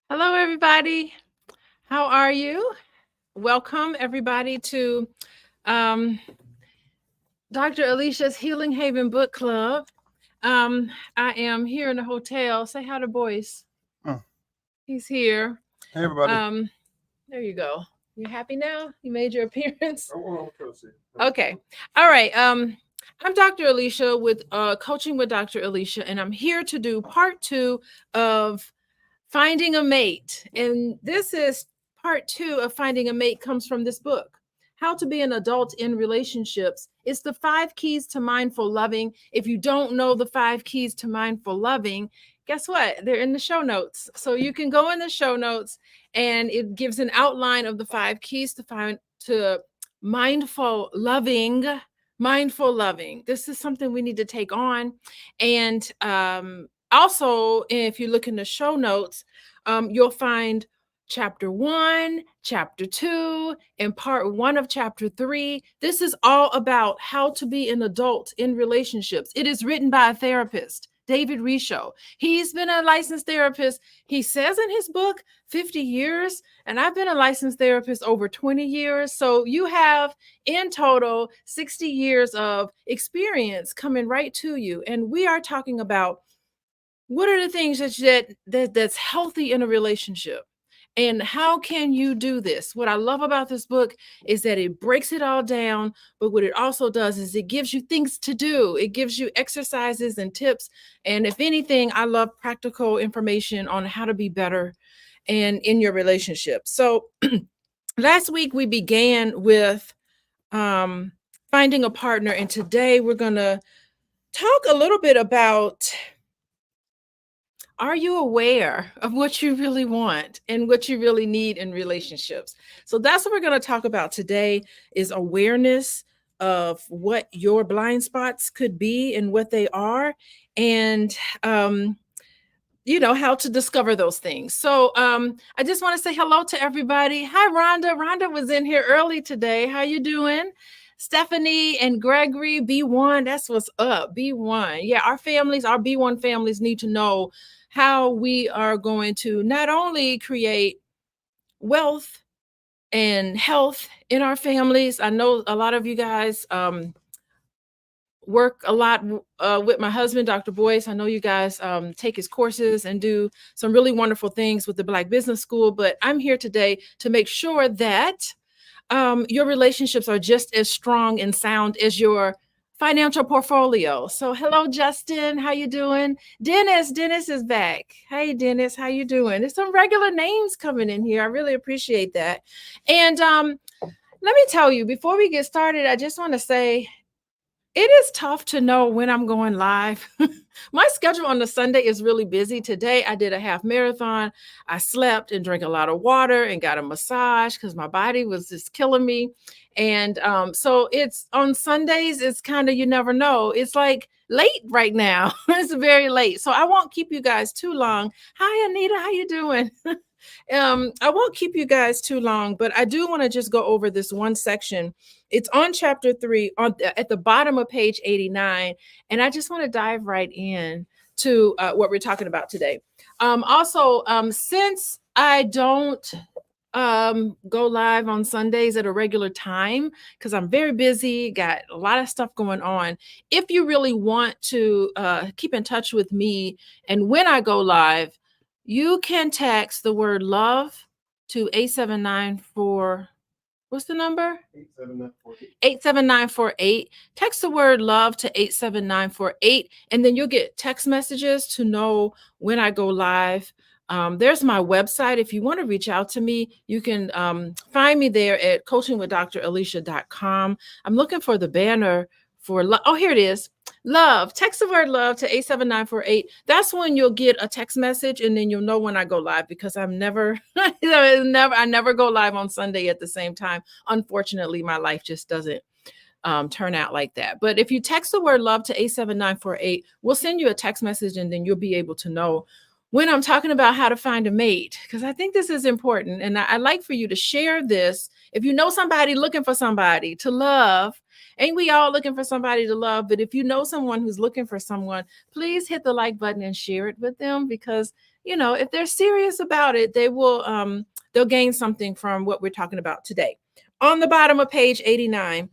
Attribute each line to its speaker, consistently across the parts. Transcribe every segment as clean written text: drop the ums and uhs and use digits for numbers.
Speaker 1: Hello, everybody. How are you? Welcome, everybody, to um, Dr. Alicia's Healing Haven Book Club. I am here in the hotel. Say hi to Boyce.
Speaker 2: Oh,
Speaker 1: He's here.
Speaker 2: hey everybody.
Speaker 1: Um, there you go. You happy now? You made your appearance? Okay. All right. I'm Dr. Alicia with Coaching with Dr. Alicia, and I'm here to do part 2 of Finding a Mate. And this is part 2 of Finding a Mate comes from this book, How to Be an Adult in Relationships. It's the 5 keys to mindful loving. If you don't know the 5 keys to mindful loving, guess what? They're in the show notes. So you can go in the show notes and it gives an outline of the 5 keys to mindful loving. Mindful loving. This is something we need to take on. And also, if you look in the show notes, you'll find chapter 1, chapter 2, and part 1 of chapter 3. This is all about how to be an adult in relationships. It is written by a therapist, David Risho. He's been a licensed therapist. He says in his book, 50 years, and I've been a licensed therapist over 20 years. So you have in total 60 years of experience coming right to you. And we are talking about what are the things that's healthy in a relationship, and how can you do this? What I love about this book is that it breaks it all down, but what it also does is it gives you things to do. It gives you exercises and tips, and if anything, I love practical information on how to be better and in your relationship. So last week we began with finding a partner, and today we're going to talk a little bit about, are you aware of what you really want and what you really need in relationships? So that's what we're going to talk about today, is awareness of what your blind spots could be and what they are, and how to discover those things. So I just want to say hello to everybody. Hi, Rhonda. Rhonda was in here early today. How you doing? Stephanie and Gregory, B1, that's what's up. B1. Yeah, our B1 families need to know how we are going to not only create wealth and health in our families. I know a lot of you guys work a lot with my husband, Dr. Boyce. I know you guys take his courses and do some really wonderful things with the Black Business School, but I'm here today to make sure that your relationships are just as strong and sound as your financial portfolio. So hello, Justin. How you doing? Dennis is back. Hey, Dennis, how you doing? There's some regular names coming in here. I really appreciate that. And let me tell you, before we get started, I just want to say, it is tough to know when I'm going live. My schedule on the Sunday is really busy. Today, I did a half marathon. I slept and drank a lot of water and got a massage because my body was just killing me. And so it's on Sundays, it's kind of, you never know. It's like late right now. It's very late. So I won't keep you guys too long. Hi, Anita. How you doing? I won't keep you guys too long, but I do want to just go over this one section. It's on chapter 3 at the bottom of page 89. And I just want to dive right in to what we're talking about today. Also, since I don't go live on Sundays at a regular time because I'm very busy, got a lot of stuff going on. If you really want to keep in touch with me and when I go live, you can text the word love to 8794. What's the number? 87948. Text the word love to 87948, and then you'll get text messages to know when I go live. There's my website. If you want to reach out to me, you can find me there at coachingwithdralicia.com. I'm looking for the banner for oh, here it is. Love. Text the word love to 87948. That's when you'll get a text message, and then you'll know when I go live, because I never go live on Sunday at the same time. Unfortunately, my life just doesn't turn out like that. But if you text the word love to 87948, we'll send you a text message, and then you'll be able to know when I'm talking about how to find a mate, because I think this is important. And I'd like for you to share this. If you know somebody looking for somebody to love, ain't we all looking for somebody to love? But if you know someone who's looking for someone, please hit the like button and share it with them, because if they're serious about it, they'll gain something from what we're talking about today. On the bottom of page 89,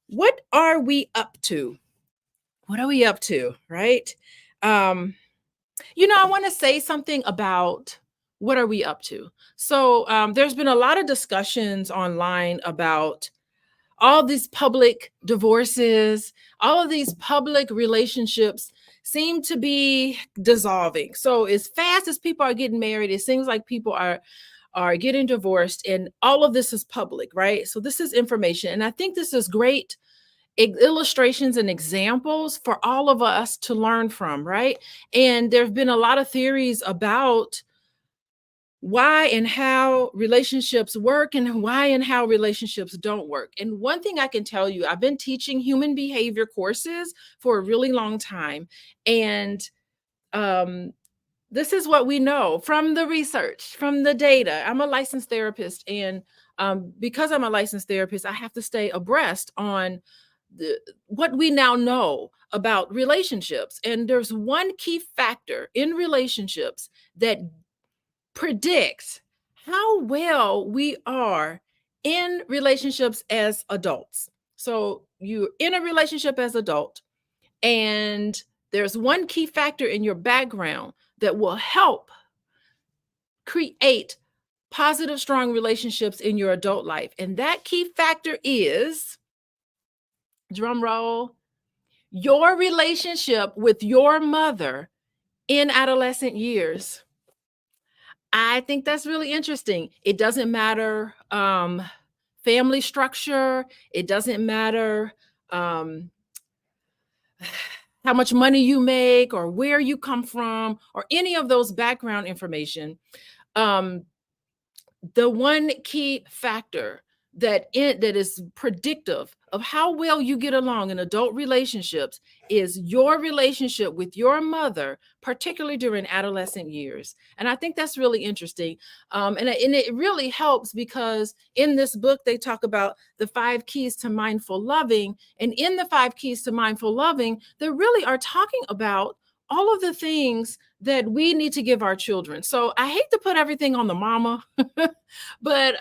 Speaker 1: what are we up to? What are we up to, right? I want to say something about what are we up to. So there's been a lot of discussions online about all these public divorces, all of these public relationships seem to be dissolving. So as fast as people are getting married, it seems like people are getting divorced, and all of this is public, right? So this is information, and I think this is great illustrations and examples for all of us to learn from, right? And there have been a lot of theories about why and how relationships work and why and how relationships don't work. And one thing I can tell you, I've been teaching human behavior courses for a really long time. And this is what we know from the research, from the data. I'm a licensed therapist. And because I'm a licensed therapist, I have to stay abreast on what we now know about relationships. And there's one key factor in relationships that predicts how well we are in relationships as adults. So you're in a relationship as adult, and there's one key factor in your background that will help create positive, strong relationships in your adult life. And that key factor is, drum roll, your relationship with your mother in adolescent years. I think that's really interesting. It doesn't matter family structure. It doesn't matter how much money you make or where you come from or any of those background information. The one key factor that is predictive of how well you get along in adult relationships is your relationship with your mother, particularly during adolescent years. And I think that's really interesting. And it really helps because in this book, they talk about the 5 keys to mindful loving. And in the 5 keys to mindful loving, they really are talking about all of the things that we need to give our children. So I hate to put everything on the mama, but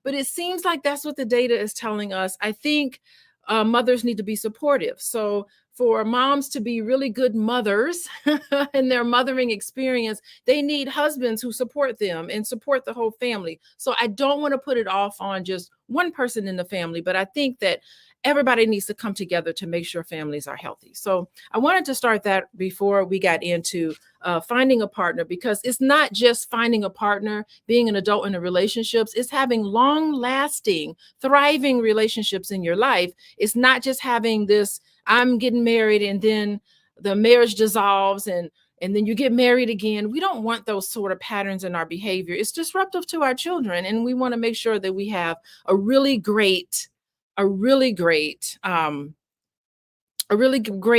Speaker 1: it seems like that's what the data is telling us. I think mothers need to be supportive. So for moms to be really good mothers in their mothering experience, they need husbands who support them and support the whole family. So I don't want to put it off on just one person in the family, but I think that everybody needs to come together to make sure families are healthy. So I wanted to start that before we got into finding a partner, because it's not just finding a partner, being an adult in a relationships, it's having long-lasting, thriving relationships in your life. It's not just having this, I'm getting married and then the marriage dissolves and then you get married again. We don't want those sort of patterns in our behavior. It's disruptive to our children. And we want to make sure that we have a really great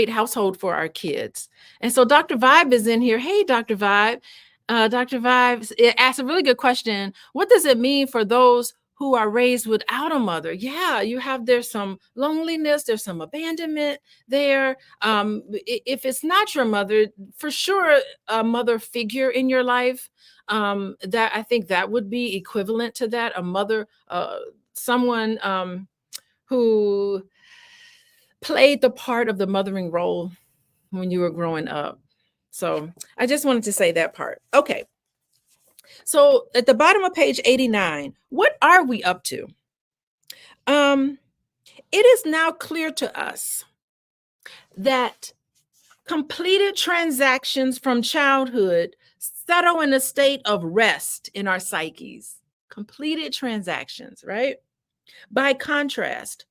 Speaker 1: household for our kids. And so Dr. Vibe is in here. Hey, Dr. Vibe. Dr. Vibe asked a really good question. What does it mean for those who are raised without a mother? Yeah, there's some loneliness, there's some abandonment there. If it's not your mother, for sure, a mother figure in your life, that I think that would be equivalent to that, a mother, someone who played the part of the mothering role when you were growing up. So I just wanted to say that part. Okay. So at the bottom of page 89, what are we up to? It is now clear to us that completed transactions from childhood settle in a state of rest in our psyches. Completed transactions, right? By contrast,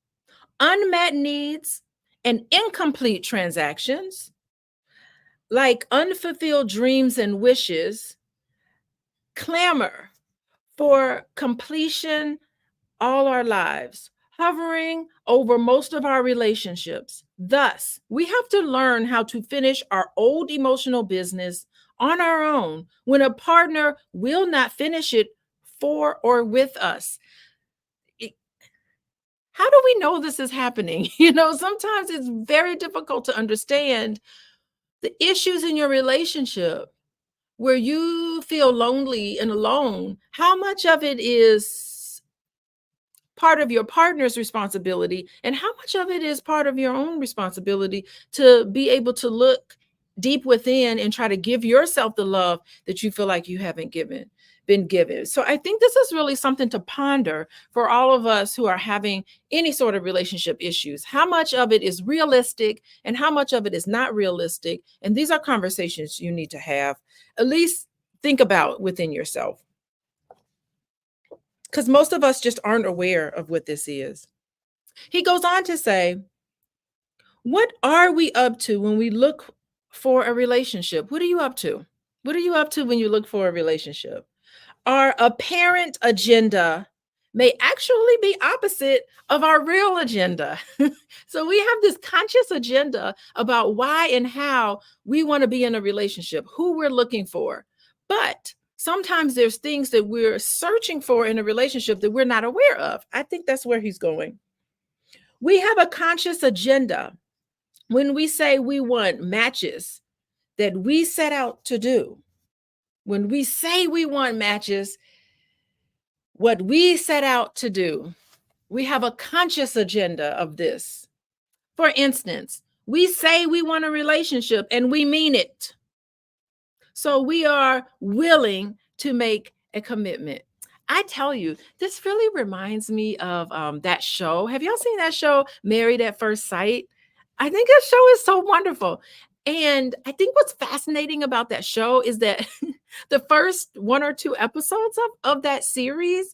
Speaker 1: unmet needs and incomplete transactions, like unfulfilled dreams and wishes, clamor for completion all our lives, hovering over most of our relationships. Thus, we have to learn how to finish our old emotional business on our own when a partner will not finish it for or with us. How do we know this is happening? Sometimes it's very difficult to understand the issues in your relationship where you feel lonely and alone, how much of it is part of your partner's responsibility and how much of it is part of your own responsibility to be able to look deep within and try to give yourself the love that you feel like you haven't been given. So I think this is really something to ponder for all of us who are having any sort of relationship issues. How much of it is realistic and how much of it is not realistic? And these are conversations you need to have, at least think about within yourself, because most of us just aren't aware of what this is. He goes on to say, what are we up to when we look for a relationship? What are you up to? What are you up to when you look for a relationship? Our apparent agenda may actually be opposite of our real agenda. So we have this conscious agenda about why and how we want to be in a relationship, who we're looking for. But sometimes there's things that we're searching for in a relationship that we're not aware of. I think that's where he's going. We have a conscious agenda when we say we want matches that we set out to do. When we say we want matches, what we set out to do, we have a conscious agenda of this. For instance, we say we want a relationship and we mean it. So we are willing to make a commitment. I tell you, this really reminds me of that show. Have y'all seen that show, Married at First Sight? I think that show is so wonderful. And I think what's fascinating about that show is that the first one or two episodes of that series,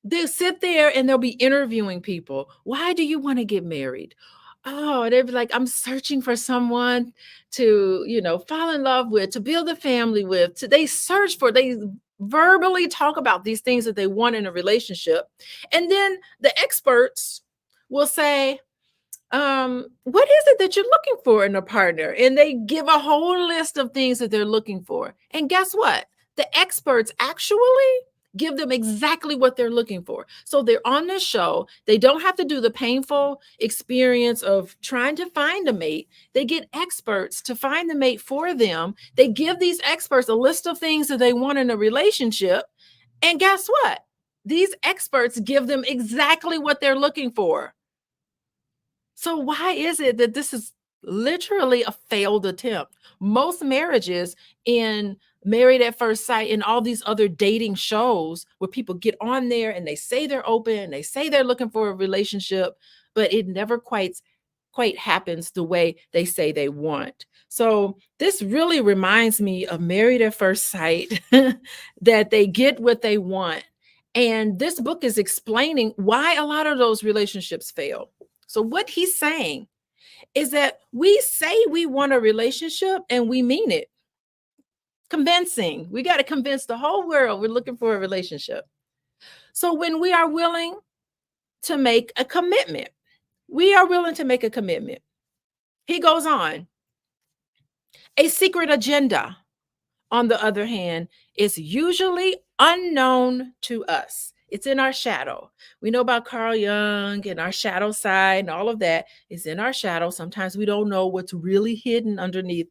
Speaker 1: they'll sit there and they'll be interviewing people. Why do you want to get married? Oh, they'd be like, I'm searching for someone to, fall in love with, to build a family with. They verbally talk about these things that they want in a relationship. And then the experts will say, what is it that you're looking for in a partner? And they give a whole list of things that they're looking for. And guess what? The experts actually give them exactly what they're looking for. So they're on the show. They don't have to do the painful experience of trying to find a mate. They get experts to find the mate for them. They give these experts a list of things that they want in a relationship. And guess what? These experts give them exactly what they're looking for. So why is it that this is literally a failed attempt? Most marriages in Married at First Sight and all these other dating shows where people get on there and they say they're open, they say they're looking for a relationship, but it never quite happens the way they say they want. So this really reminds me of Married at First Sight, that they get what they want. And this book is explaining why a lot of those relationships fail. So what he's saying is that we say we want a relationship and we mean it. Convincing. We got to convince the whole world we're looking for a relationship. So when we are willing to make a commitment, we are willing to make a commitment. He goes on. A secret agenda, on the other hand, is usually unknown to us. It's in our shadow. We know about Carl Jung and our shadow side and all of that is in our shadow. Sometimes we don't know what's really hidden underneath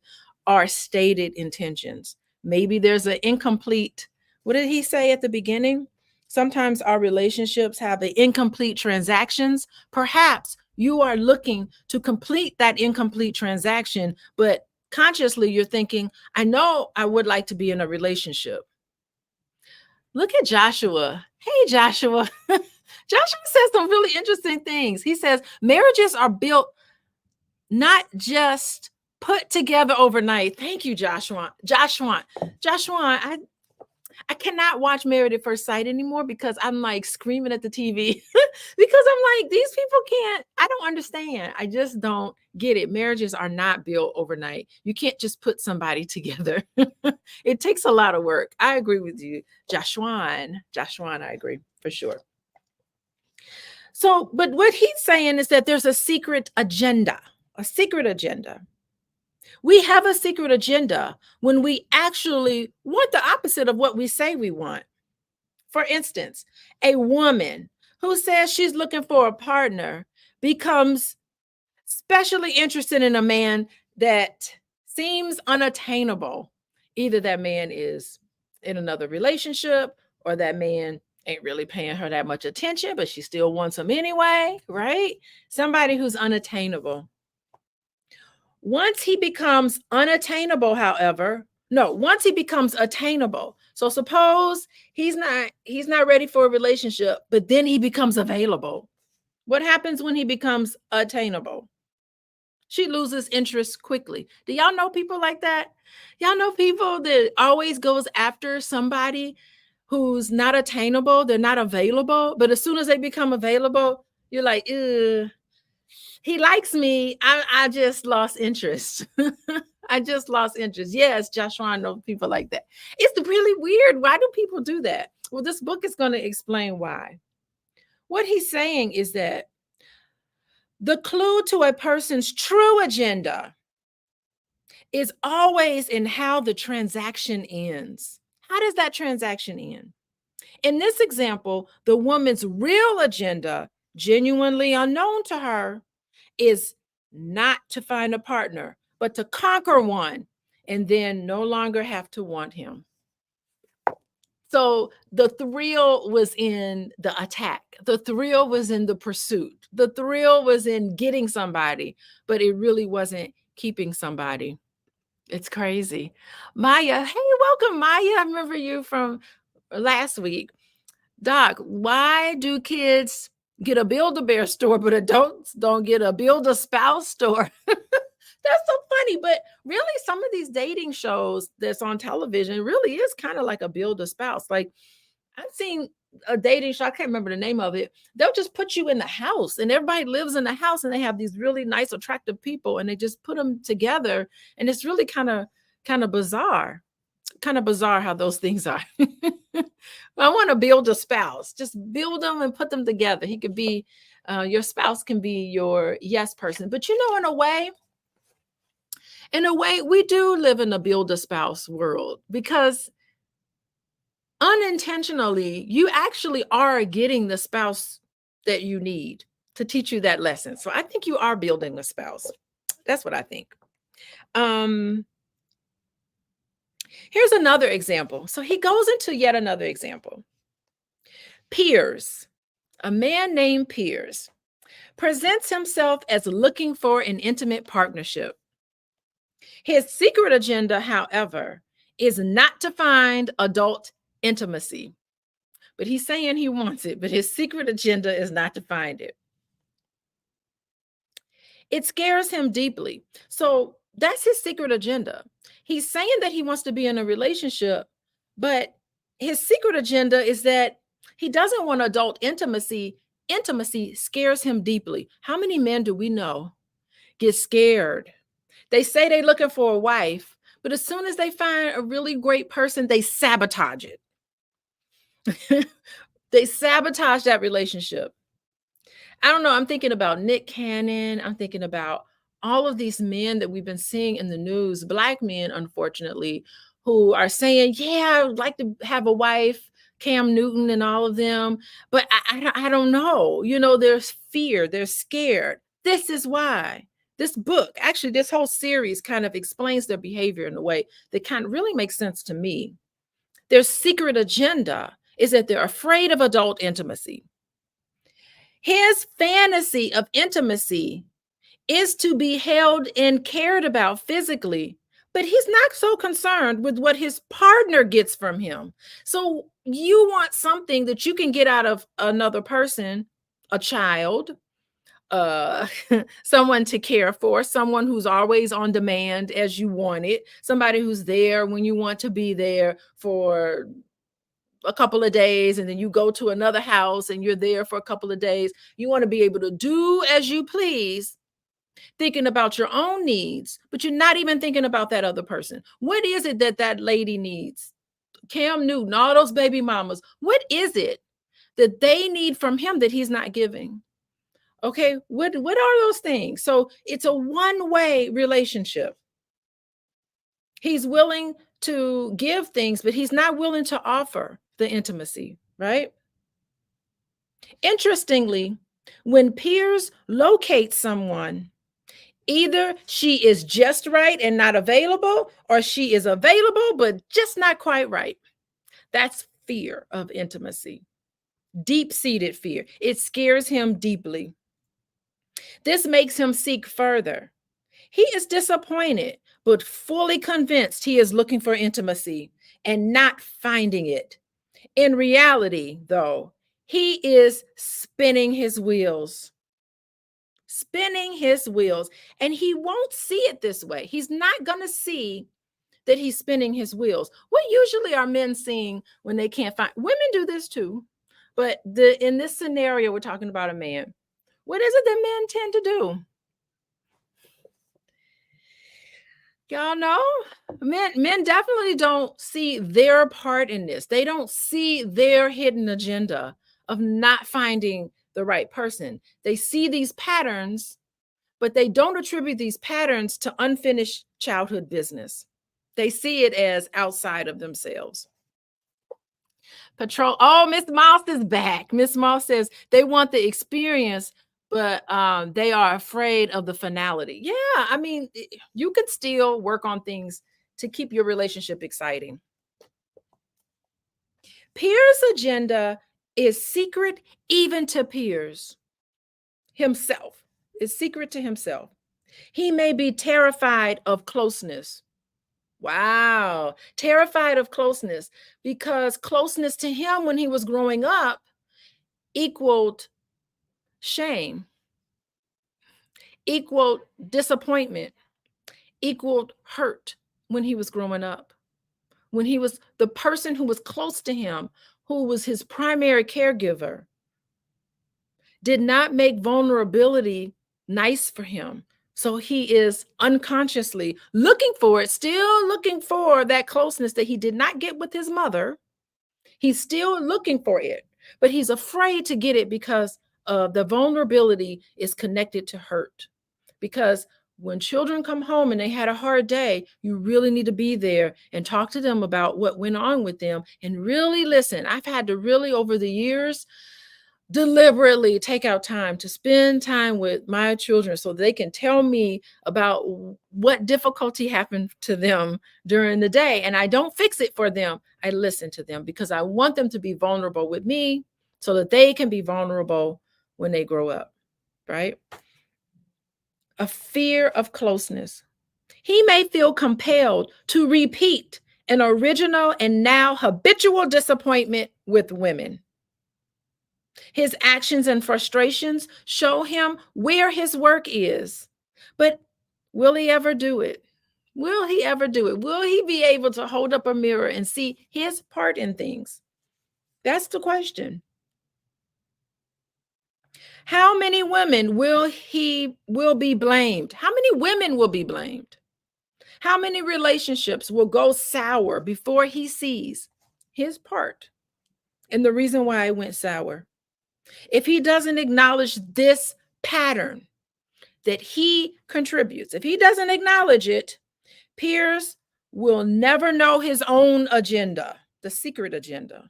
Speaker 1: our stated intentions. Maybe there's an incomplete, what did he say at the beginning? Sometimes our relationships have the incomplete transactions. Perhaps you are looking to complete that incomplete transaction, but consciously you're thinking, I know I would like to be in a relationship. Look at Joshua. Hey, Joshua. Joshua says some really interesting things. He says marriages are built not just put together overnight. Thank you, Joshua. Joshua, I cannot watch Married at First Sight anymore because I'm like screaming at the TV because I'm like, these people I don't understand. I just don't get it. Marriages are not built overnight. You can't just put somebody together. It takes a lot of work. I agree with you, Joshua, I agree for sure. So, but what he's saying is that there's a secret agenda. We have a secret agenda when we actually want the opposite of what we say we want. For instance, a woman who says she's looking for a partner becomes especially interested in a man that seems unattainable Either that man is in another relationship or that man ain't really paying her that much attention, but she still wants him anyway, right? Somebody who's unattainable. Once he becomes unattainable, however, no, once he becomes attainable. So suppose he's not ready for a relationship, but then he becomes available. What happens when he becomes attainable? She loses interest quickly. Do y'all know people like that? Y'all know people that always goes after somebody who's not attainable, they're not available, but as soon as they become available, you're like, ugh, he likes me. I just lost interest. I just lost interest. Yes, Joshua, I know people like that. It's really weird. Why do people do that? Well, this book is going to explain why. What he's saying is that the clue to a person's true agenda is always in how the transaction ends. How does that transaction end? In this example, the woman's real agenda, genuinely unknown to her, is not to find a partner, but to conquer one and then no longer have to want him. So the thrill was in the attack. The thrill was in the pursuit. The thrill was in getting somebody, but it really wasn't keeping somebody. It's crazy. Maya, hey, welcome, Maya. I remember you from last week. Doc, why do kids get a Build-A-Bear store, but adults don't get a Build-A-Spouse store? That's so funny. But really, some of these dating shows that's on television really is kind of like a Build-A-Spouse. Like I've seen a dating show, I can't remember the name of it. They'll just put you in the house and everybody lives in the house and they have these really nice, attractive people and they just put them together. And it's really kind of bizarre. Kind of bizarre how those things are. I want to build a spouse. Just build them and put them together. He could be, your spouse can be your yes person. But you know, in a way, we do live in a build a spouse world because unintentionally, you actually are getting the spouse that you need to teach you that lesson. So I think you are building a spouse. That's what I think. Here's another example. So he goes into yet another example. Piers, a man named Piers, presents himself as looking for an intimate partnership. His secret agenda, however, is not to find adult intimacy. But he's saying he wants it, but his secret agenda is not to find it. It scares him deeply. So that's his secret agenda. He's saying that he wants to be in a relationship, but his secret agenda is that he doesn't want adult intimacy. Intimacy scares him deeply. How many men do we know get scared? They say they're looking for a wife, but as soon as they find a really great person, they sabotage it. They sabotage that relationship. I don't know. I'm thinking about Nick Cannon. I'm thinking about all of these men that we've been seeing in the news, Black men, unfortunately, who are saying, yeah, I'd like to have a wife, Cam Newton and all of them. But I don't know. You know, there's fear. They're scared. This is why. This book, actually, this whole series kind of explains their behavior in a way that kind of really makes sense to me. Their secret agenda is that they're afraid of adult intimacy. His fantasy of intimacy is to be held and cared about physically, but he's not so concerned with what his partner gets from him. So you want something that you can get out of another person, a child, someone to care for, someone who's always on demand as you want it, somebody who's there when you want to be there for a couple of days, and then you go to another house and you're there for a couple of days. You want to be able to do as you please, thinking about your own needs, but you're not even thinking about that other person. What is it that that lady needs? Cam Newton, all those baby mamas, what is it that they need from him that he's not giving? Okay, what are those things? So it's a one-way relationship. He's willing to give things, but he's not willing to offer the intimacy, right? Interestingly, when Piers locates someone, Either she is just right and not available, or she is available, but just not quite right. That's fear of intimacy, deep-seated fear. It scares him deeply. This makes him seek further. He is disappointed, but fully convinced he is looking for intimacy and not finding it. In reality, though, he is spinning his wheels, and he won't see it this way. He's not going to see that he's spinning his wheels. What usually are men seeing when they can't find? Women do this too, but in this scenario, we're talking about a man. What is it that men tend to do? Y'all know, men definitely don't see their part in this. They don't see their hidden agenda of not finding the right person. They see these patterns, but they don't attribute these patterns to unfinished childhood business. They see it as outside of themselves. Patrol. Oh, Miss Moss is back. Miss Moss says they want the experience, but they are afraid of the finality. Yeah, I mean, you could still work on things to keep your relationship exciting. Pier's agenda is secret even to Pierce himself. Is secret to himself. He may be terrified of closeness. Wow. Terrified of closeness, because closeness to him when he was growing up equaled shame, equaled disappointment, equaled hurt when he was growing up. When he was the person who was close to him, who was his primary caregiver, did not make vulnerability nice for him. So he is unconsciously looking for it, still looking for that closeness that he did not get with his mother. He's still looking for it, but he's afraid to get it because the vulnerability is connected to hurt. Because when children come home and they had a hard day, you really need to be there and talk to them about what went on with them and really listen. I've had to really, over the years, deliberately take out time to spend time with my children so they can tell me about what difficulty happened to them during the day. And I don't fix it for them. I listen to them because I want them to be vulnerable with me so that they can be vulnerable when they grow up, right? A fear of closeness. He may feel compelled to repeat an original and now habitual disappointment with women. His actions and frustrations show him where his work is. But will he ever do it? Will he ever do it? Will he be able to hold up a mirror and see his part in things? That's the question. How many women will be blamed? How many women will be blamed? How many relationships will go sour before he sees his part and the reason why it went sour? If he doesn't acknowledge this pattern that he contributes, if he doesn't acknowledge it, Pierce will never know his own agenda, the secret agenda,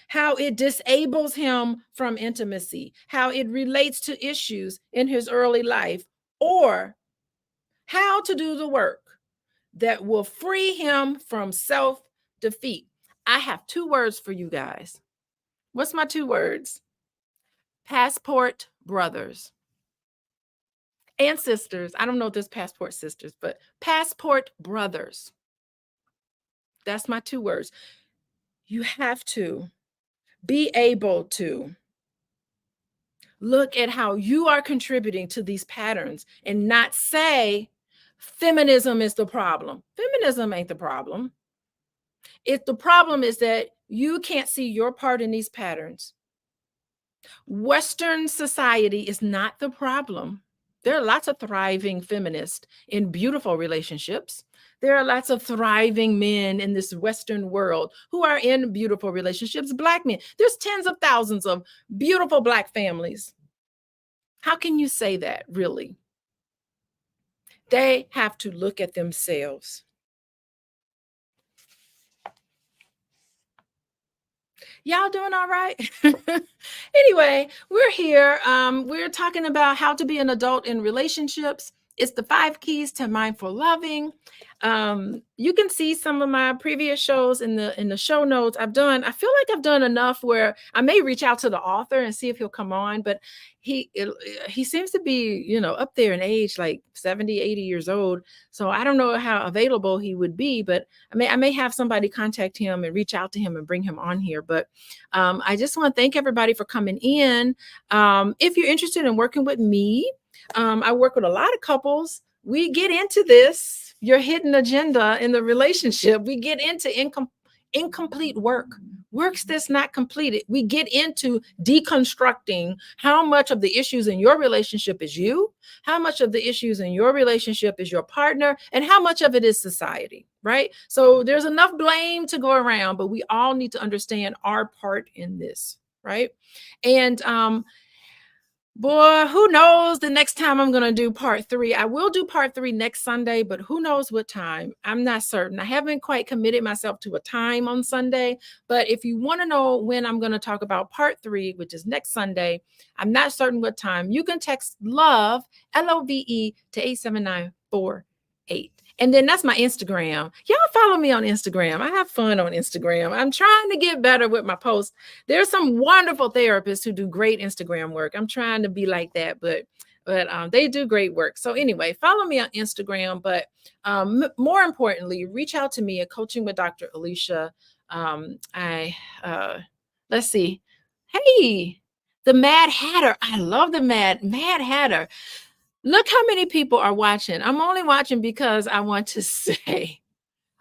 Speaker 1: how it disables him from intimacy, how it relates to issues in his early life, or how to do the work that will free him from self-defeat. I have 2 words for you guys. What's my 2 words? Passport brothers and sisters. I don't know if there's passport sisters, but passport brothers. That's my 2 words. You have to be able to look at how you are contributing to these patterns and not say feminism is the problem. Feminism ain't the problem. If the problem is that you can't see your part in these patterns, Western society is not the problem. There are lots of thriving feminists in beautiful relationships. There are lots of thriving men in this Western world who are in beautiful relationships, Black men. There's tens of thousands of beautiful Black families. How can you say that, really? They have to look at themselves. Y'all doing all right? Anyway, we're here. We're talking about how to be an adult in relationships. It's the 5 keys to mindful loving. You can see some of my previous shows in the show notes. I feel like I've done enough where I may reach out to the author and see if he'll come on, but he seems to be, up there in age, like 70, 80 years old. So I don't know how available he would be, but I may have somebody contact him and reach out to him and bring him on here. But I just want to thank everybody for coming in. If you're interested in working with me, I work with a lot of couples. We get into this, your hidden agenda in the relationship. We get into incomplete works that's not completed. We get into deconstructing how much of the issues in your relationship is you, how much of the issues in your relationship is your partner, and how much of it is society, right? So there's enough blame to go around, but we all need to understand our part in this, right? And boy, who knows the next time I'm going to do part 3. I will do part 3 next Sunday, but who knows what time? I'm not certain. I haven't quite committed myself to a time on Sunday, but if you want to know when I'm going to talk about part 3, which is next Sunday, I'm not certain what time. You can text LOVE, LOVE, to 87948. And then that's my Instagram. Y'all follow me on Instagram. I have fun on Instagram. I'm trying to get better with my posts. There's some wonderful therapists who do great Instagram work. I'm trying to be like that, but they do great work. So anyway, follow me on Instagram. But more importantly, reach out to me at Coaching with Dr. Alicia. Let's see. Hey, the Mad Hatter. I love the Mad Hatter. Look how many people are watching. I'm only watching because I want to say,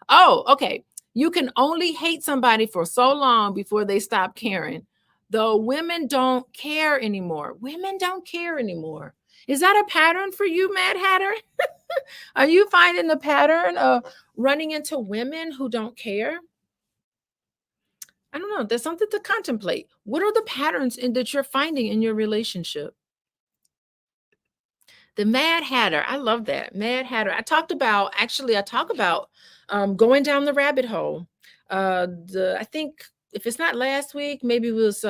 Speaker 1: oh, okay. You can only hate somebody for so long before they stop caring. Though women don't care anymore. Women don't care anymore. Is that a pattern for you, Mad Hatter? Are you finding the pattern of running into women who don't care? I don't know. There's something to contemplate. What are the patterns that you're finding in your relationship? The Mad Hatter. I love that. Mad Hatter. I talk about going down the rabbit hole. I think if it's not last week, maybe it was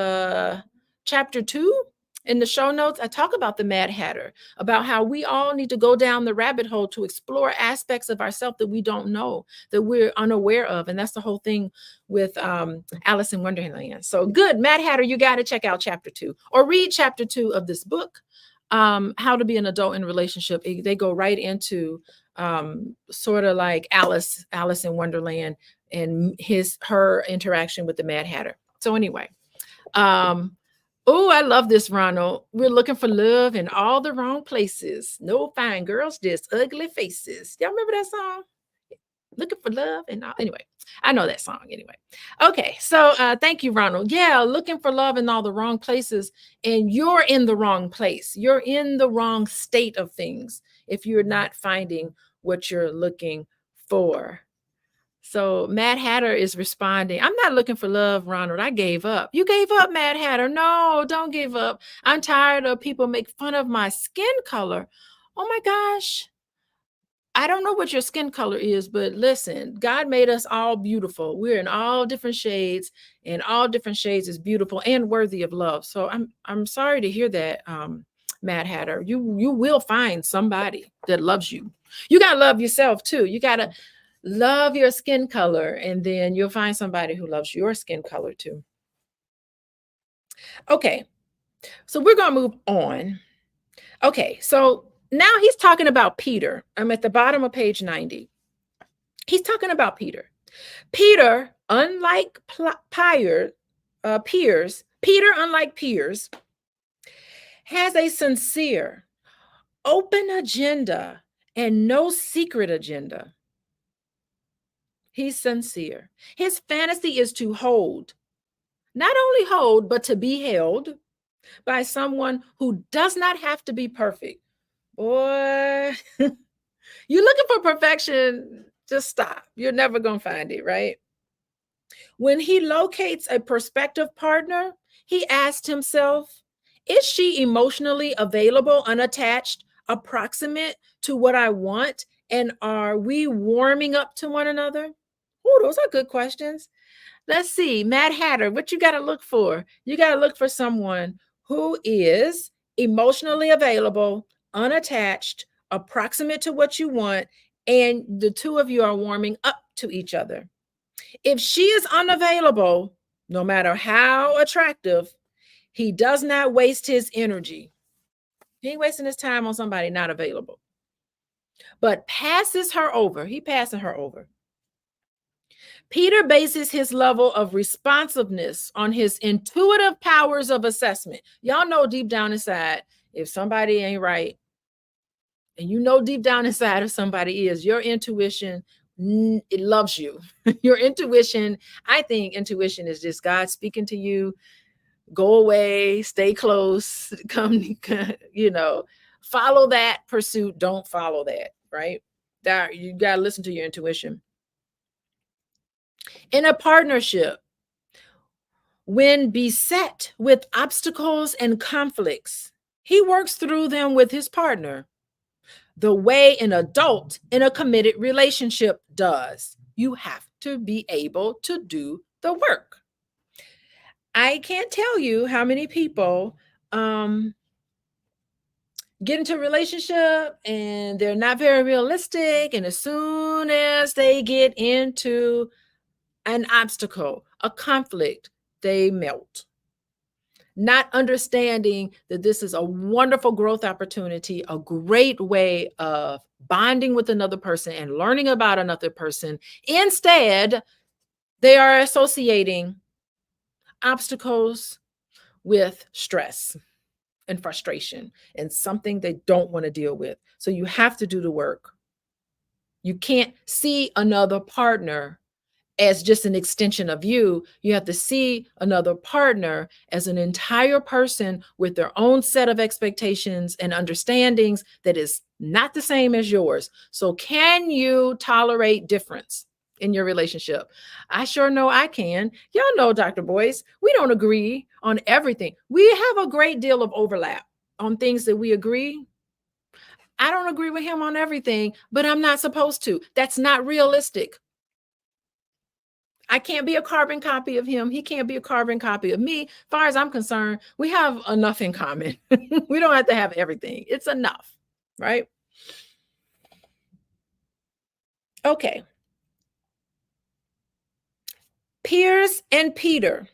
Speaker 1: chapter 2 in the show notes. I talk about the Mad Hatter, about how we all need to go down the rabbit hole to explore aspects of ourselves that we don't know, that we're unaware of. And that's the whole thing with Alice in Wonderland. So good, Mad Hatter, you got to check out chapter 2 or read chapter 2 of this book. How to be an adult in a relationship. They go right into sort of like Alice in Wonderland and her interaction with the Mad Hatter. So anyway, oh, I love this, Ronald. We're looking for love in all the wrong places. No fine girls, just ugly faces. Y'all remember that song? Looking for love and all. Anyway, I know that song anyway. Okay, so thank you, Ronald. Yeah, looking for love in all the wrong places, and you're in the wrong place. You're in the wrong state of things if you're not finding what you're looking for. So Mad Hatter is responding. I'm not looking for love, Ronald. I gave up. You gave up, Mad Hatter. No, don't give up. I'm tired of people make fun of my skin color. Oh my gosh. I don't know what your skin color is, but listen, God made us all beautiful. We're in all different shades, and all different shades is beautiful and worthy of love. So I'm sorry to hear that, Mad Hatter. You will find somebody that loves you. You gotta love yourself too. You gotta love your skin color, and then you'll find somebody who loves your skin color too. Okay, so we're gonna move on. Okay, so now he's talking about Peter. I'm at the bottom of page 90. He's talking about Peter. Peter, unlike peers, has a sincere, open agenda and no secret agenda. He's sincere. His fantasy is to hold, not only hold, but to be held by someone who does not have to be perfect. Boy, you're looking for perfection, just stop. You're never going to find it, right? When he locates a prospective partner, he asked himself, is she emotionally available, unattached, approximate to what I want? And are we warming up to one another? Oh, those are good questions. Let's see, Mad Hatter, what you got to look for? You got to look for someone who is emotionally available, unattached, approximate to what you want, and the two of you are warming up to each other. If she is unavailable, no matter how attractive, he does not waste his energy. He ain't wasting his time on somebody not available, but passes her over. He passing her over. Peter bases his level of responsiveness on his intuitive powers of assessment. Y'all know deep down inside, if somebody ain't right, and you know deep down inside if somebody is, your intuition, it loves you. Your intuition, I think intuition is just God speaking to you. Go away, stay close, come, follow that pursuit. Don't follow that, right? That you got to listen to your intuition. In a partnership, when beset with obstacles and conflicts, he works through them with his partner the way an adult in a committed relationship does. You have to be able to do the work. I can't tell you how many people get into a relationship and they're not very realistic. And as soon as they get into an obstacle, a conflict, they melt. Not understanding that this is a wonderful growth opportunity, a great way of bonding with another person and learning about another person. Instead, they are associating obstacles with stress and frustration and something they don't want to deal with. So you have to do the work. You can't see another partner as just an extension of you. You have to see another partner as an entire person with their own set of expectations and understandings that is not the same as yours. So can you tolerate difference in your relationship? I sure know I can. Y'all know, Dr. Boyce, we don't agree on everything. We have a great deal of overlap on things that we agree. I don't agree with him on everything, but I'm not supposed to. That's not realistic. I can't be a carbon copy of him. He can't be a carbon copy of me. As far as I'm concerned, we have enough in common. We don't have to have everything. It's enough, right? Okay. Piers and Peter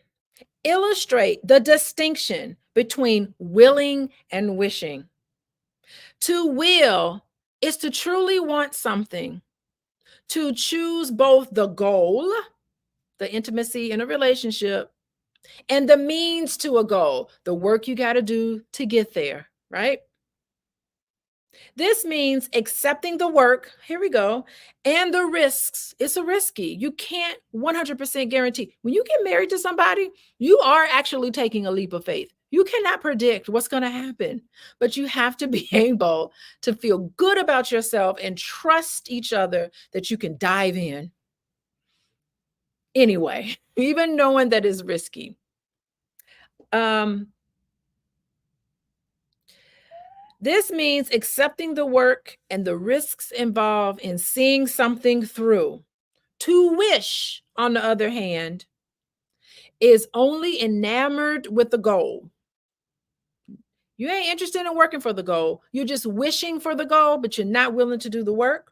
Speaker 1: illustrate the distinction between willing and wishing. To will is to truly want something, to choose both the goal, the intimacy in a relationship, and the means to a goal, the work you got to do to get there, right? This means accepting the work, here we go, and the risks. It's a risky. You can't 100% guarantee. When you get married to somebody, you are actually taking a leap of faith. You cannot predict what's going to happen, but you have to be able to feel good about yourself and trust each other that you can dive in. Anyway, even knowing that is risky. This means accepting the work and the risks involved in seeing something through. To wish, on the other hand, is only enamored with the goal. You ain't interested in working for the goal. You're just wishing for the goal, but you're not willing to do the work.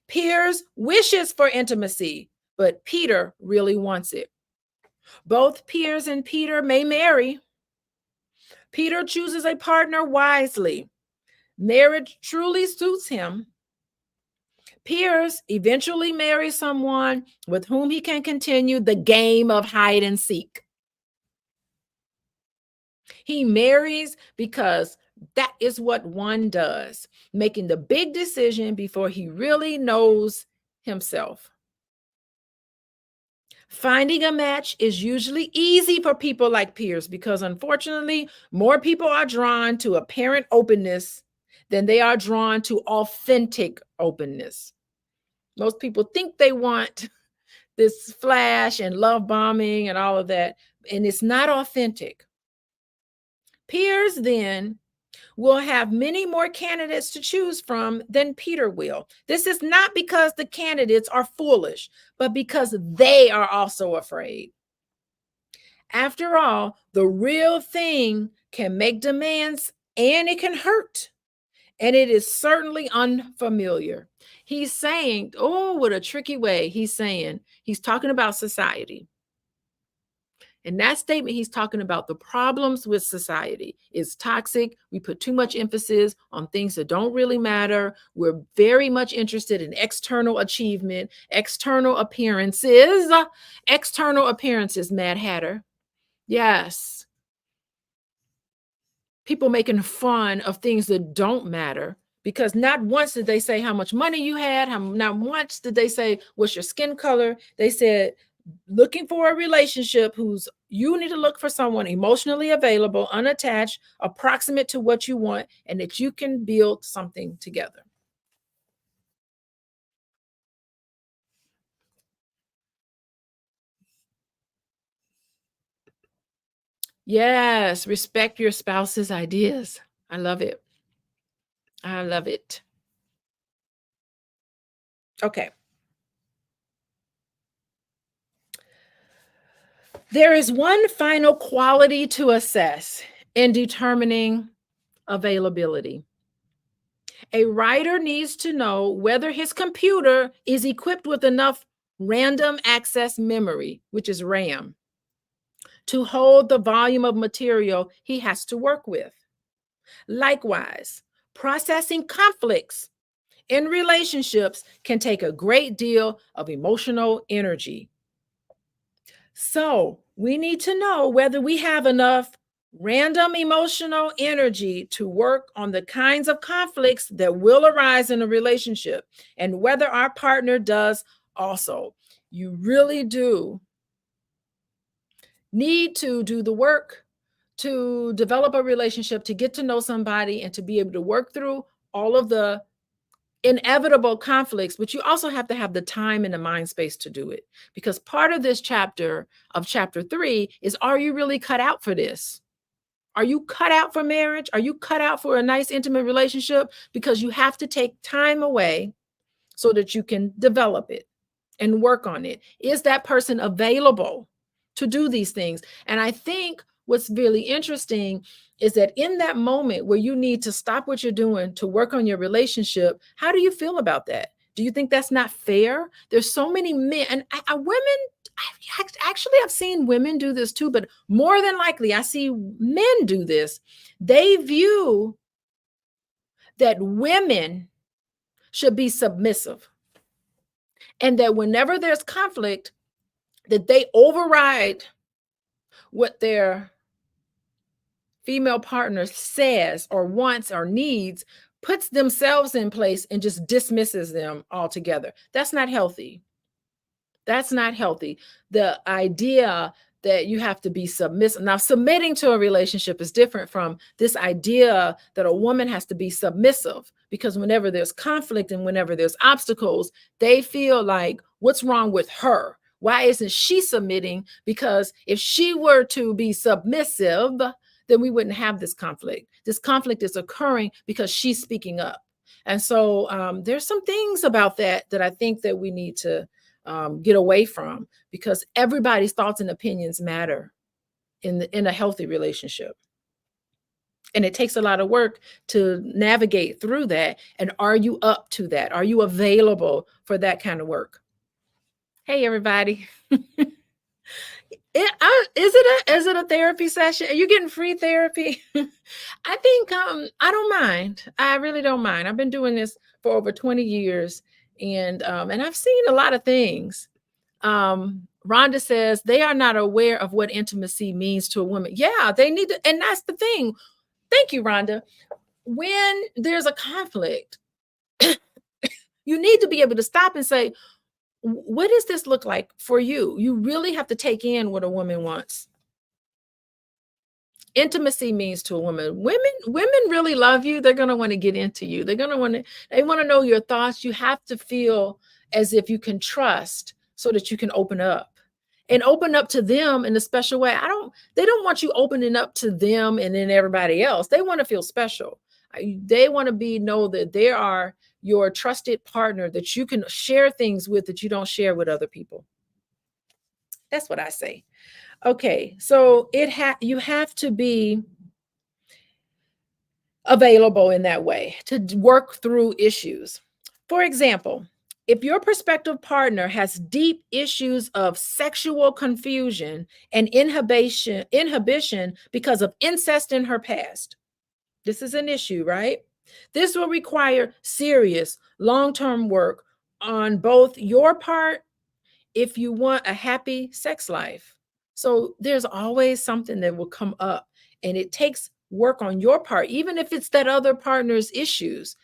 Speaker 1: Piers wishes for intimacy, but Peter really wants it. Both Piers and Peter may marry. Peter chooses a partner wisely. Marriage truly suits him. Piers eventually marries someone with whom he can continue the game of hide and seek. He marries because that is what one does, making the big decision before he really knows himself. Finding a match is usually easy for people like Piers because, unfortunately, more people are drawn to apparent openness than they are drawn to authentic openness. Most people think they want this flash and love bombing and all of that, and it's not authentic. Piers then will have many more candidates to choose from than Peter will. This is not because the candidates are foolish, but because they are also afraid. After all, the real thing can make demands and it can hurt. and it is certainly unfamiliar. He's saying, oh, what a tricky way. He's talking about society. In that statement, he's talking about the problems with society. It's toxic. We put too much emphasis on things that don't really matter. We're very much interested in external achievement, external appearances, Mad Hatter. Yes. People making fun of things that don't matter, because not once did they say how much money you had. Not once did they say what's your skin color. They said, looking for a relationship you need to look for someone emotionally available, unattached, approximate to what you want, and that you can build something together. Yes, respect your spouse's ideas. I love it. I love it. Okay. There is one final quality to assess in determining availability. A writer needs to know whether his computer is equipped with enough random access memory, which is RAM, to hold the volume of material he has to work with. Likewise, processing conflicts in relationships can take a great deal of emotional energy. So we need to know whether we have enough random emotional energy to work on the kinds of conflicts that will arise in a relationship, and whether our partner does also. You really do need to do the work to develop a relationship, to get to know somebody, and to be able to work through all of the inevitable conflicts, but you also have to have the time and the mind space to do it. Because part of this chapter, of chapter 3, is, are you really cut out for this? Are you cut out for marriage? Are you cut out for a nice intimate relationship? Because you have to take time away so that you can develop it and work on it. Is that person available to do these things? And I think what's really interesting is that in that moment where you need to stop what you're doing to work on your relationship, how do you feel about that? Do you think that's not fair? There's so many men and I've seen women do this too, but more than likely I see men do this. They view that women should be submissive, and that whenever there's conflict, that they override what their female partner says or wants or needs, puts themselves in place, and just dismisses them altogether. That's not healthy. That's not healthy. The idea that you have to be submissive. Now, submitting to a relationship is different from this idea that a woman has to be submissive, because whenever there's conflict and whenever there's obstacles, they feel like, what's wrong with her? Why isn't she submitting? Because if she were to be submissive, then we wouldn't have this conflict. This conflict is occurring because she's speaking up. And so there's some things about that I think that we need to get away from, because everybody's thoughts and opinions matter in a healthy relationship. And it takes a lot of work to navigate through that. And are you up to that? Are you available for that kind of work? Hey, everybody. Is it a therapy session? Are you getting free therapy? I think I don't mind. I really don't mind. I've been doing this for over 20 years, and I've seen a lot of things. Rhonda says they are not aware of what intimacy means to a woman. Yeah, they need to, and that's the thing. Thank you, Rhonda. When there's a conflict, you need to be able to stop and say, what does this look like for you? You really have to take in what a woman wants. Intimacy means to a woman. Women really love you. They're going to want to get into you. They want to know your thoughts. You have to feel as if you can trust, so that you can open up to them in a special way. They don't want you opening up to them and then everybody else. They want to feel special. They want to know that they are your trusted partner, that you can share things with that you don't share with other people. That's what I say. Okay, so you have to be available in that way to work through issues. For example, if your prospective partner has deep issues of sexual confusion and inhibition because of incest in her past, this is an issue, right? This will require serious long-term work on both your part if you want a happy sex life. So there's always something that will come up, and it takes work on your part, even if it's that other partner's issues.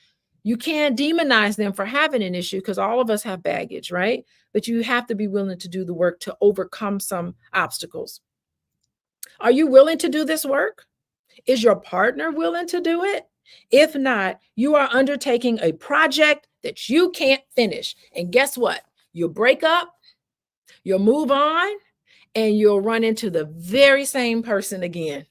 Speaker 1: You can't demonize them for having an issue because all of us have baggage, right? But you have to be willing to do the work to overcome some obstacles. Are you willing to do this work? Is your partner willing to do it? If not, you are undertaking a project that you can't finish. And guess what? You'll break up, you'll move on, and you'll run into the very same person again.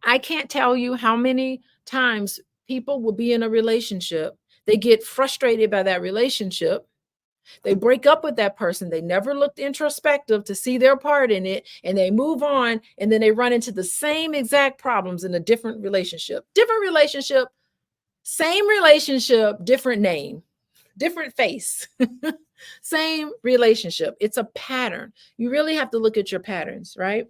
Speaker 1: I can't tell you how many times people will be in a relationship. They get frustrated by that relationship. They break up with that person. They never looked introspective to see their part in it, and they move on, and then they run into the same exact problems in a different relationship. Different relationship, same relationship, different name, different face. Same relationship. It's a pattern. You really have to look at your patterns, right?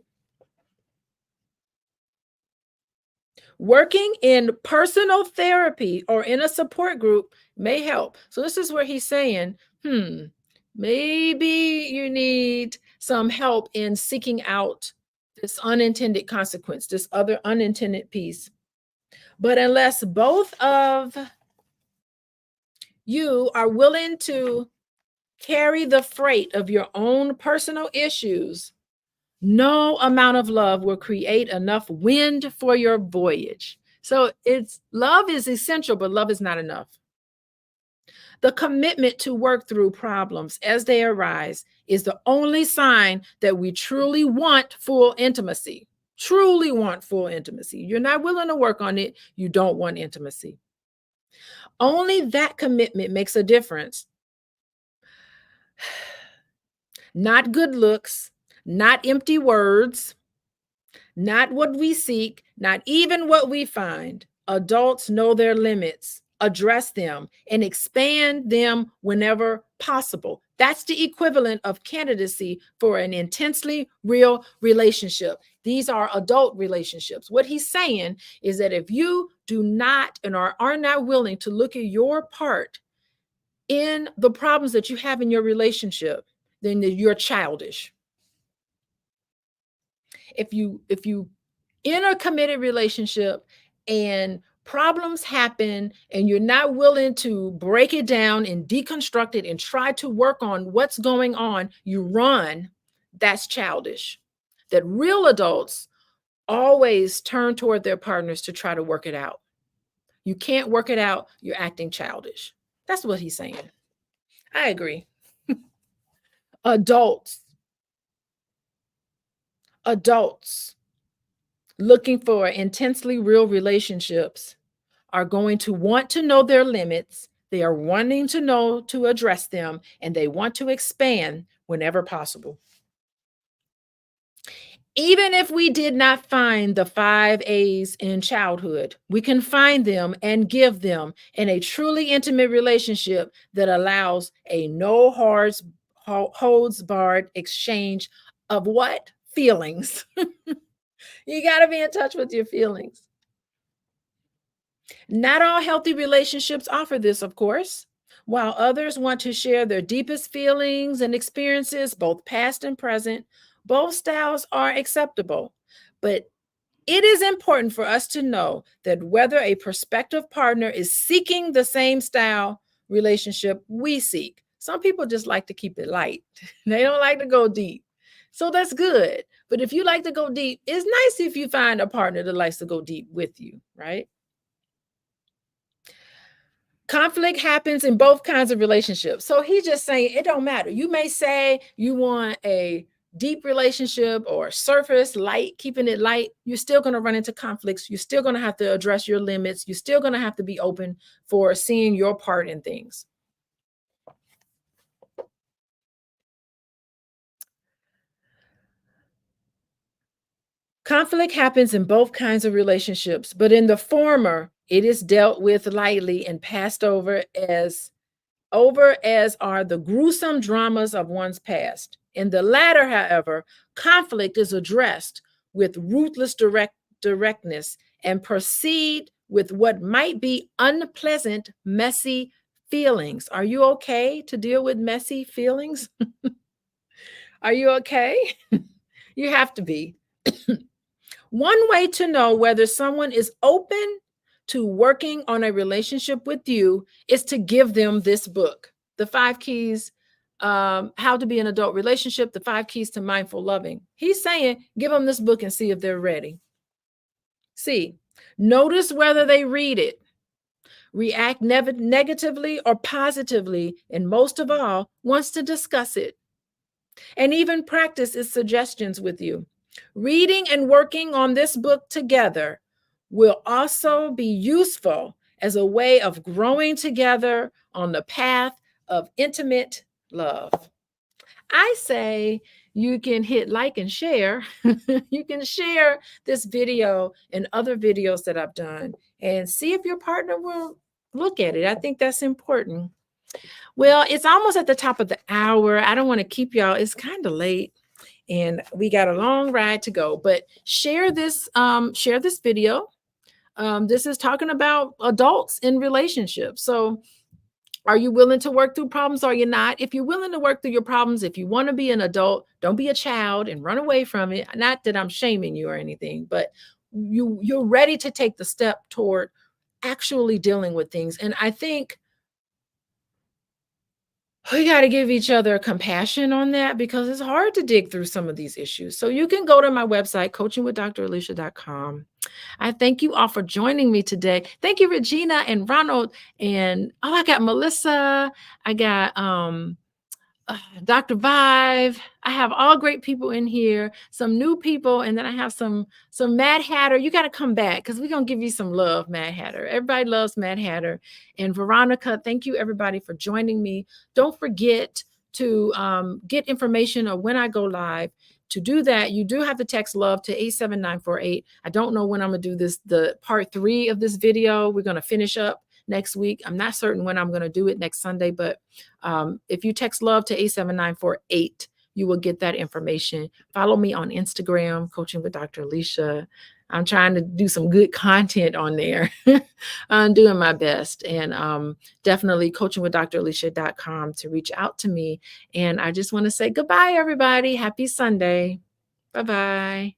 Speaker 1: Working in personal therapy or in a support group may help. So this is where he's saying, maybe you need some help in seeking out this unintended consequence, this other unintended piece. But unless both of you are willing to carry the freight of your own personal issues, no amount of love will create enough wind for your voyage. So it's love is essential, but love is not enough. The commitment to work through problems as they arise is the only sign that we truly want full intimacy. Truly want full intimacy. You're not willing to work on it, you don't want intimacy. Only that commitment makes a difference. Not good looks, not empty words, not what we seek, not even what we find. Adults know their limits, address them, and expand them whenever possible. That's the equivalent of candidacy for an intensely real relationship. These are adult relationships. What he's saying is that if you do not and are not willing to look at your part in the problems that you have in your relationship, then you're childish. If you in a committed relationship and problems happen and you're not willing to break it down and deconstruct it and try to work on what's going on, you run. That's childish. That real adults always turn toward their partners to try to work it out. You can't work it out, you're acting childish. That's what he's saying. I agree. Adults looking for intensely real relationships are going to want to know their limits. They are wanting to know to address them, and they want to expand whenever possible. Even if we did not find the 5 A's in childhood, we can find them and give them in a truly intimate relationship that allows a no holds barred exchange of what? Feelings. You got to be in touch with your feelings. Not all healthy relationships offer this, of course. While others want to share their deepest feelings and experiences, both past and present, both styles are acceptable. But it is important for us to know that whether a prospective partner is seeking the same style relationship we seek, some people just like to keep it light. They don't like to go deep. So that's good. But if you like to go deep, it's nice if you find a partner that likes to go deep with you, right? Conflict happens in both kinds of relationships. So he's just saying it don't matter. You may say you want a deep relationship or surface light, keeping it light. You're still going to run into conflicts. You're still going to have to address your limits. You're still going to have to be open for seeing your part in things. Conflict happens in both kinds of relationships, but in the former, it is dealt with lightly and passed over as are the gruesome dramas of one's past. In the latter, however, conflict is addressed with ruthless directness and proceed with what might be unpleasant, messy feelings. Are you okay to deal with messy feelings? Are you okay? You have to be. One way to know whether someone is open to working on a relationship with you is to give them this book, The 5 Keys, How to Be an Adult Relationship, The 5 Keys to Mindful Loving. He's saying, give them this book and see if they're ready. See, notice whether they read it, react negatively or positively, and most of all, wants to discuss it and even practice its suggestions with you. Reading and working on this book together will also be useful as a way of growing together on the path of intimate love. I say you can hit like and share. You can share this video and other videos that I've done and see if your partner will look at it. I think that's important. Well, it's almost at the top of the hour. I don't want to keep y'all. It's kind of late and we got a long ride to go, but share this video. This is talking about adults in relationships. So are you willing to work through problems or are you not? If you're willing to work through your problems, if you want to be an adult, don't be a child and run away from it. Not that I'm shaming you or anything, but you're ready to take the step toward actually dealing with things. And I think we got to give each other compassion on that because it's hard to dig through some of these issues. So you can go to my website, coachingwithdralicia.com. I thank you all for joining me today. Thank you, Regina and Ronald. And I got Melissa. I got Dr. Vive. I have all great people in here, some new people, and then I have some Mad Hatter. You got to come back because we're going to give you some love, Mad Hatter. Everybody loves Mad Hatter. And Veronica, thank you everybody for joining me. Don't forget to get information on when I go live. To do that, you do have to text love to 87948. I don't know when I'm going to do this, the part 3 of this video. We're going to finish up next week. I'm not certain when I'm going to do it next Sunday, but if you text love to 87948, you will get that information. Follow me on Instagram, Coaching with Dr. Alicia. I'm trying to do some good content on there. I'm doing my best. And definitely coachingwithdralicia.com to reach out to me. And I just want to say goodbye, everybody. Happy Sunday. Bye-bye.